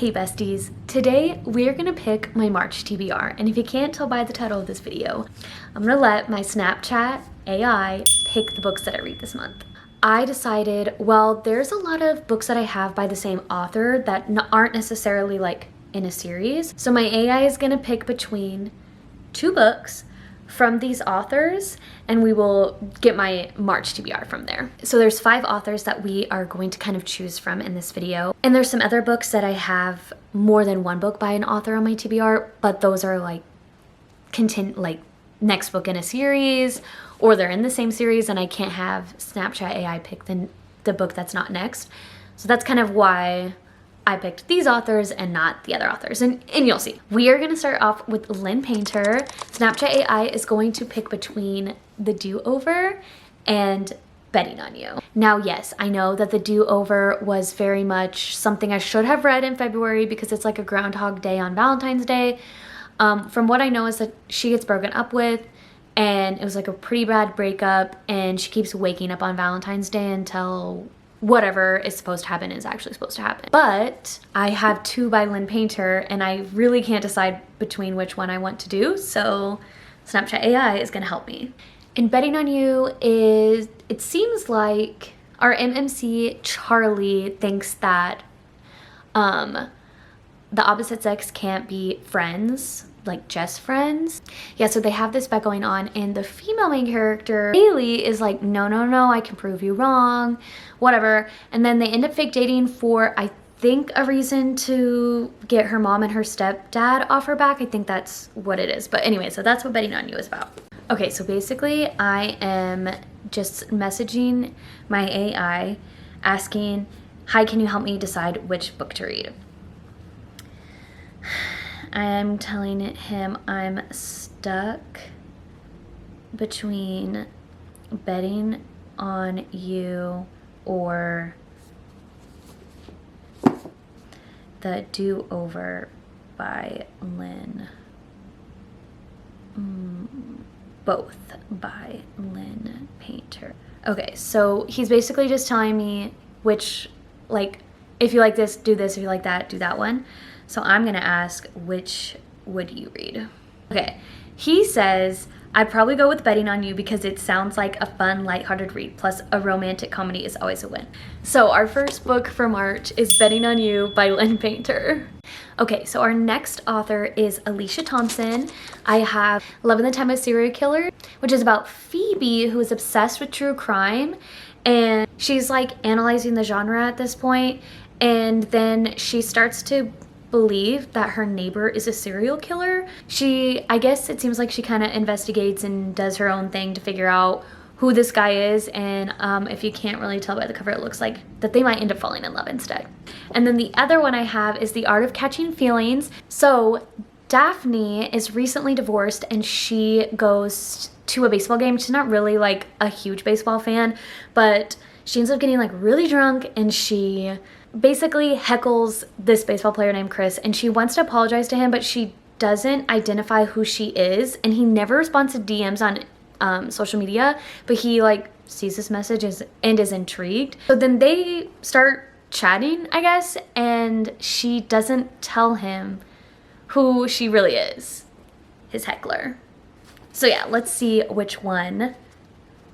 Hey besties, today we're gonna pick my March TBR, and if you can't tell by the title of this video, I'm gonna let my Snapchat AI pick the books that I read this month. I decided, well, there's a lot of books that I have by the same author that aren't necessarily like in a series, so my AI is gonna pick between two books from these authors, and we will get my March TBR from there. So there's 5 authors that we are going to kind of choose from in this video. And there's some other books that I have more than one book by an author on my TBR, but those are like next book in a series, or they're in the same series and I can't have Snapchat AI pick the book that's not next. So that's kind of why I picked these authors and not the other authors, and you'll see. We are going to start off with Lynn Painter. Snapchat AI is going to pick between The Do-Over and Betting on You. Now, yes, I know that The Do-Over was very much something I should have read in February because it's like a Groundhog Day on Valentine's Day. From what I know is that she gets broken up with, and it was like a pretty bad breakup, and she keeps waking up on Valentine's Day until whatever is supposed to happen is actually supposed to happen. But I have 2 by Lynn Painter, and I really can't decide between which one I want to do, so Snapchat AI is gonna help me. And Betting on You is, it seems like our MMC Charlie thinks that the opposite sex can't be friends, like just friends. Yeah, so they have this bet going on, and the female main character, Haley, is like, no, I can prove you wrong, whatever. And then they end up fake dating for, I think, a reason to get her mom and her stepdad off her back. I think that's what it is. But anyway, so that's what Betting on You is about. Okay, so basically I am just messaging my AI asking, hi, can you help me decide which book to read? I'm telling him I'm stuck between Betting on You or The Do-Over by Lynn. Both by Lynn Painter. Okay, so he's basically just telling me which, like, if you like this, do this. If you like that, do that one. So I'm gonna ask, which would you read? Okay, he says, I'd probably go with Betting on You because it sounds like a fun, lighthearted read, plus a romantic comedy is always a win. So our first book for March is Betting on You by Lynn Painter. Okay, so our next author is Alicia Thompson. I have Love in the Time of Serial Killer, which is about Phoebe, who is obsessed with true crime, and she's like analyzing the genre at this point, and then she starts to believe that her neighbor is a serial killer. I guess it seems like she kind of investigates and does her own thing to figure out who this guy is, and if you can't really tell by the cover, it looks like that they might end up falling in love instead. And then the other one I have is The Art of Catching Feelings. So Daphne is recently divorced, and she goes to a baseball game. She's not really like a huge baseball fan, but she ends up getting like really drunk, and she basically heckles this baseball player named Chris, and she wants to apologize to him, but she doesn't identify who she is, and he never responds to DMs on social media, but he like sees this message and is intrigued. So then they start chatting, I guess, and she doesn't tell him who she really is, his heckler. So yeah, let's see which one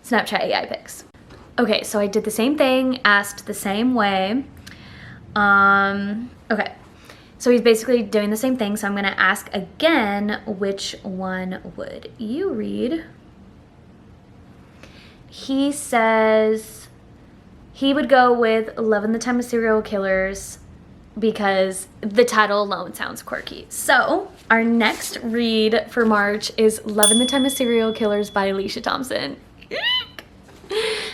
Snapchat AI picks. Okay, so I did the same thing, asked the same way. Okay, so he's basically doing the same thing, so I'm gonna ask again, which one would you read? He says he would go with Love in the Time of Serial Killers because the title alone sounds quirky. So our next read for March is Love in the Time of Serial Killers by Alicia Thompson.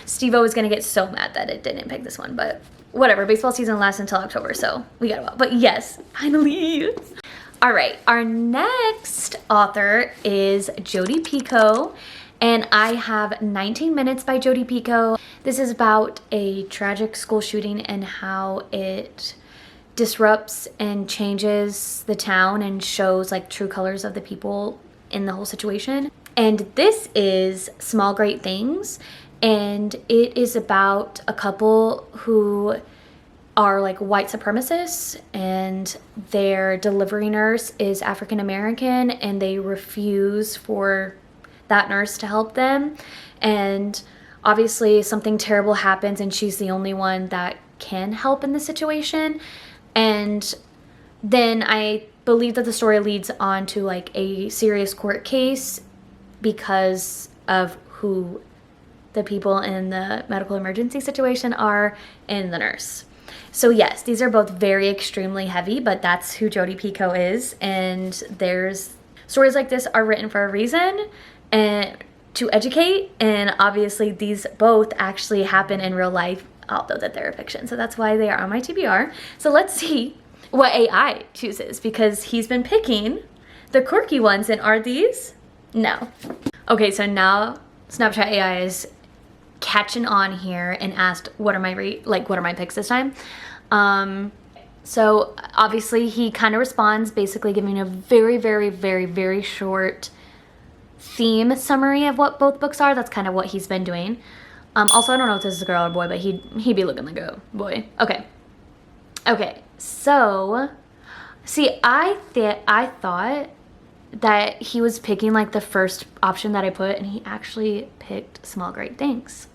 Steve-O is gonna get so mad that it didn't pick this one, but whatever, baseball season lasts until October, so we got a while. But yes, finally. All right, our next author is Jodi Picoult, and I have 19 Minutes by Jodi Picoult. This is about a tragic school shooting and how it disrupts and changes the town and shows like true colors of the people in the whole situation. And this is Small Great Things, and it is about a couple who are like white supremacists, and their delivery nurse is African American, and they refuse for that nurse to help them. And obviously something terrible happens, and she's the only one that can help in the situation. And then I believe that the story leads on to like a serious court case because of who the people in the medical emergency situation are and the nurse. So yes, these are both very extremely heavy, but that's who Jodi Picoult is. And there's stories like this are written for a reason and to educate. And obviously these both actually happen in real life, although that they're a fiction. So that's why they are on my TBR. So let's see what AI chooses, because he's been picking the quirky ones. And are these? No. Okay, so now Snapchat AI is catching on here and asked what are my picks this time. So obviously he kind of responds, basically giving a very, very, very, very short theme summary of what both books are. That's kind of what he's been doing. Also, I don't know if this is a girl or boy, but he'd be looking like a boy. Okay, so see, I thought that he was picking like the first option that I put, and he actually picked Small Great Things.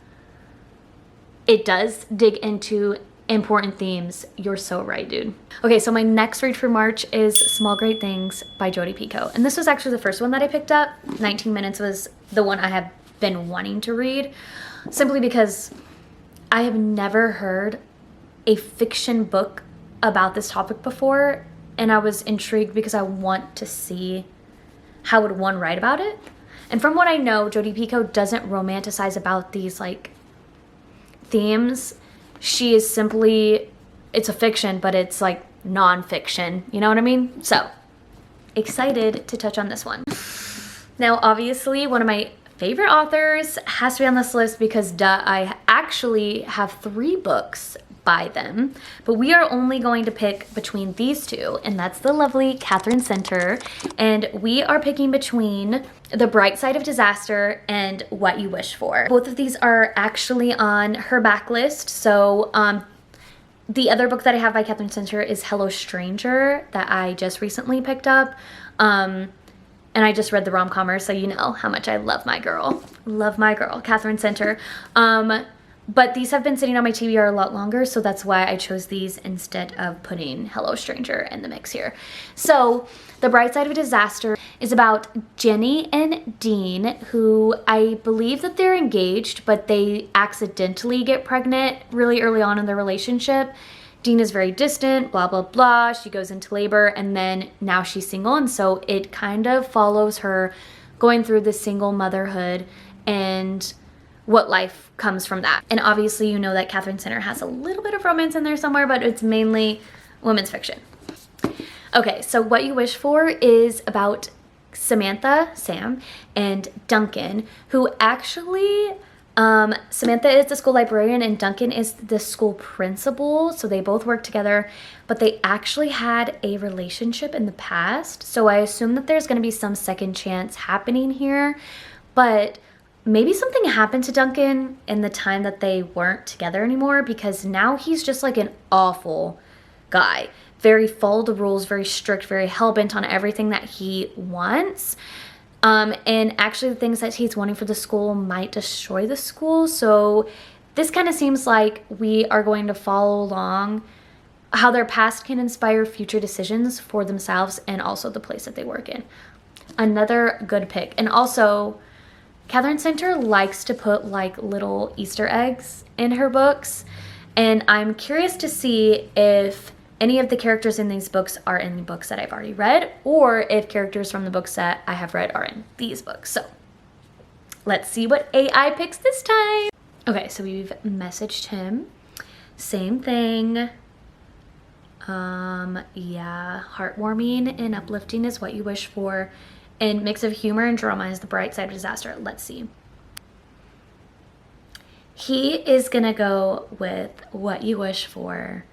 It does dig into important themes. You're so right, dude. Okay, so my next read for March is Small Great Things by Jodi Picoult. And this was actually the first one that I picked up. 19 Minutes was the one I have been wanting to read, simply because I have never heard a fiction book about this topic before, and I was intrigued because I want to see how would one write about it. And from what I know, Jodi Picoult doesn't romanticize about these like themes. She is simply, it's a fiction, but it's like non-fiction, you know what I mean? So excited to touch on this one. Now obviously one of my favorite authors has to be on this list because I actually have 3 books by them, but we are only going to pick between these two, and that's the lovely Catherine Center. And we are picking between The Bright Side of Disaster and What You Wish For. Both of these are actually on her backlist. So the other book that I have by Catherine Center is Hello Stranger, that I just recently picked up. And I just read the rom-commer, so you know how much I love my girl. Love my girl, Catherine Center. But these have been sitting on my TBR a lot longer, so that's why I chose these instead of putting Hello Stranger in the mix here. So The Bright Side of a Disaster is about Jenny and Dean, who I believe that they're engaged, but they accidentally get pregnant really early on in their relationship. Dean is very distant, blah, blah, blah. She goes into labor, and then now she's single, and so it kind of follows her going through this single motherhood and what life comes from that. And obviously you know that Catherine Center has a little bit of romance in there somewhere, but it's mainly women's fiction. Okay, so What You Wish For is about Samantha, Sam, and Duncan, who actually, Samantha is the school librarian and Duncan is the school principal, so they both work together, but they actually had a relationship in the past, so I assume that there's going to be some second chance happening here, but maybe something happened to Duncan in the time that they weren't together anymore, because now he's just like an awful guy. Very follow the rules, very strict, very hell-bent on everything that he wants. And actually the things that he's wanting for the school might destroy the school. So this kind of seems like we are going to follow along how their past can inspire future decisions for themselves and also the place that they work in. Another good pick. And also, Catherine Center likes to put like little Easter eggs in her books, and I'm curious to see if any of the characters in these books are in the books that I've already read, or if characters from the books that I have read are in these books. So let's see what AI picks this time. Okay, so we've messaged him. Same thing. Yeah, heartwarming and uplifting is What You Wish For. And mix of humor and drama is The Bright Side of Disaster. Let's see. He is gonna go with What You Wish For.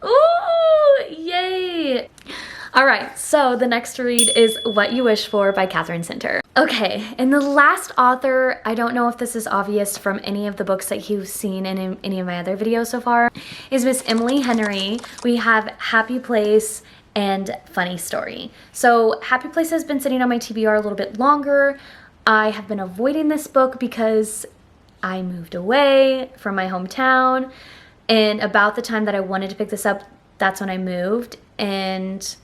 Ooh, yay! All right, so the next read is What You Wish For by Catherine Center. Okay, and the last author, I don't know if this is obvious from any of the books that you've seen in any of my other videos so far, is Miss Emily Henry. We have Happy Place and Funny Story. So Happy Place has been sitting on my TBR a little bit longer. I have been avoiding this book because I moved away from my hometown, and about the time that I wanted to pick this up, that's when I moved, and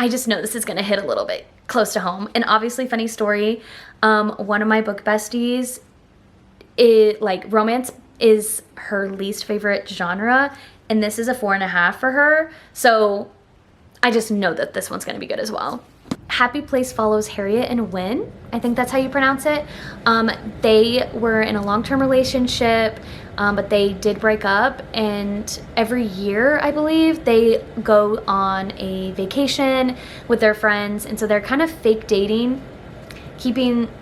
I just know this is gonna hit a little bit close to home. And obviously, Funny Story, one of my book besties, romance is her least favorite genre, and this is a 4.5 for her. So I just know that this one's gonna be good as well. Happy Place follows Harriet and Win. I think that's how you pronounce it. They were in a long-term relationship, but they did break up, and every year, I believe, they go on a vacation with their friends, and so they're kind of fake dating,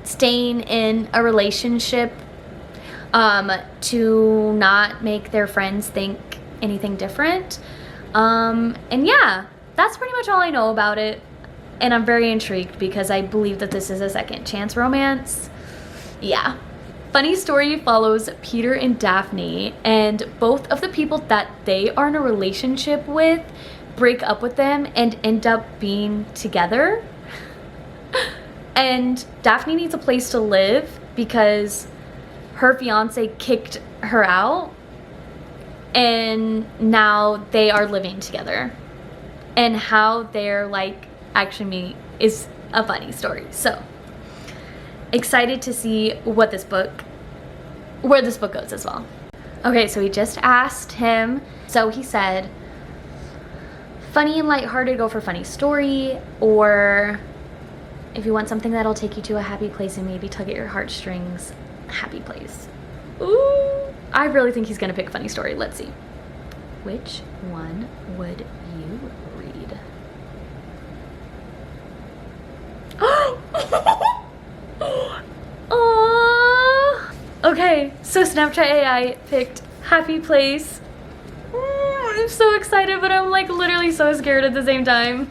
staying in a relationship to not make their friends think anything different. And yeah, that's pretty much all I know about it. And I'm very intrigued because I believe that this is a second chance romance. Yeah. Funny Story follows Peter and Daphne, and both of the people that they are in a relationship with break up with them and end up being together. And Daphne needs a place to live because her fiance kicked her out, and now they are living together. And how they're actually meet is a funny story. So excited to see where this book goes as well. Okay, so we just asked him. So he said, funny and lighthearted, go for Funny Story, or if you want something that'll take you to a happy place and maybe tug at your heartstrings, Happy Place. Ooh, I really think he's gonna pick Funny Story. Let's see. Which one would you read? Aww. Okay, so Snapchat AI picked Happy Place. I'm so excited, but I'm literally so scared at the same time.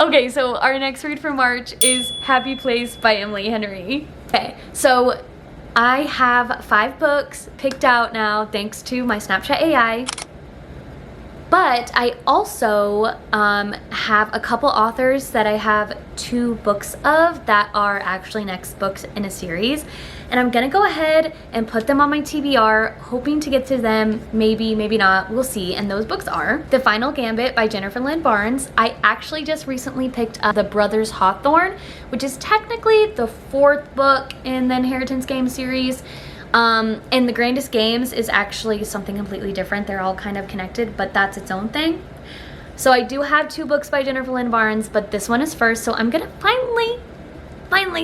Okay, so our next read for March is Happy Place by Emily Henry. Okay, so I have 5 books picked out now thanks to my Snapchat AI. But I also have a couple authors that I have 2 books of that are actually next books in a series. And I'm gonna go ahead and put them on my TBR, hoping to get to them, maybe, maybe not, we'll see. And those books are The Final Gambit by Jennifer Lynn Barnes. I actually just recently picked up The Brothers Hawthorne, which is technically the 4th book in the Inheritance Game series. And The Grandest Games is actually something completely different. They're all kind of connected, but that's its own thing. So I do have 2 books by Jennifer Lynn Barnes, but this one is first. So I'm gonna finally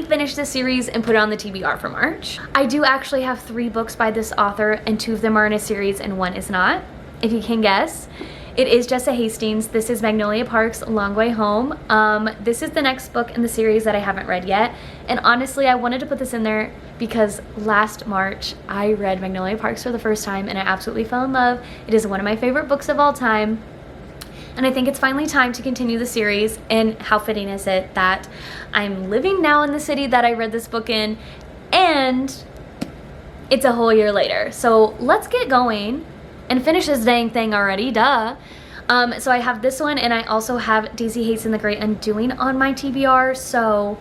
finish this series and put it on the TBR for March. I do actually have 3 books by this author, and 2 of them are in a series and 1 is not, if you can guess. It is Jessa Hastings. This is Magnolia Park's Long Way Home. This is the next book in the series that I haven't read yet. And honestly, I wanted to put this in there because last March I read Magnolia Parks for the first time and I absolutely fell in love. It is one of my favorite books of all time. And I think it's finally time to continue the series, and how fitting is it that I'm living now in the city that I read this book in, and it's a whole year later. So let's get going and finish this dang thing already, duh. So I have this one, and I also have Daisy Hates and the Great Undoing on my TBR, so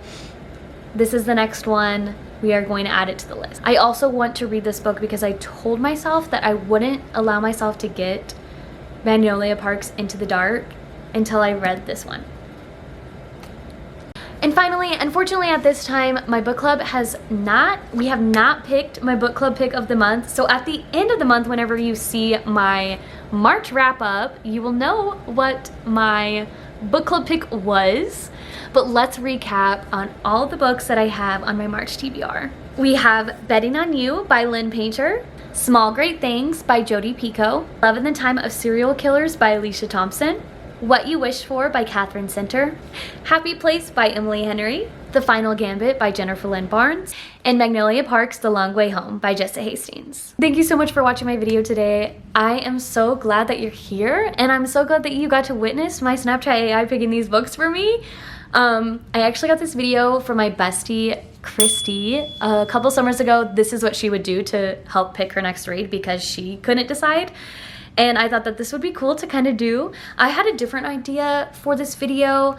this is the next one. We are going to add it to the list. I also want to read this book because I told myself that I wouldn't allow myself to get Magnolia Parks Into the Dark until I read this one. And finally, unfortunately at this time, my book club we have not picked my book club pick of the month. So at the end of the month, whenever you see my March wrap up, you will know what my book club pick was. But let's recap on all the books that I have on my March TBR. We have Betting on You by Lynn Painter, Small Great Things by Jodi Picoult, Love in the Time of Serial Killers by Alicia Thompson, What You Wish For by Catherine Center, Happy Place by Emily Henry, The Final Gambit by Jennifer Lynn Barnes, and Magnolia Park's The Long Way Home by Jessa Hastings. Thank you so much for watching my video today. I am so glad that you're here, and I'm so glad that you got to witness my Snapchat AI picking these books for me. I actually got this video from my bestie, Christy, a couple summers ago. This is what she would do to help pick her next read because she couldn't decide. And I thought that this would be cool to kind of do. I had a different idea for this video,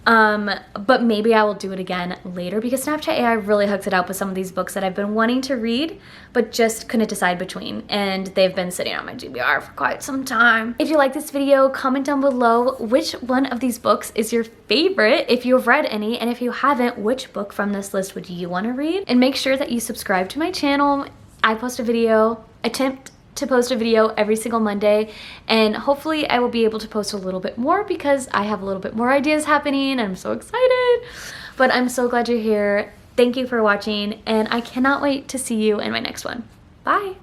but maybe I will do it again later because Snapchat AI really hooks it up with some of these books that I've been wanting to read, but just couldn't decide between, and they've been sitting on my TBR for quite some time. If you like this video, comment down below which one of these books is your favorite, if you've read any, and if you haven't, which book from this list would you want to read? And make sure that you subscribe to my channel. I post a video, attempt to post a video every single Monday, and hopefully I will be able to post a little bit more because I have a little bit more ideas happening and I'm so excited. But I'm so glad you're here. Thank you for watching, and I cannot wait to see you in my next one. Bye.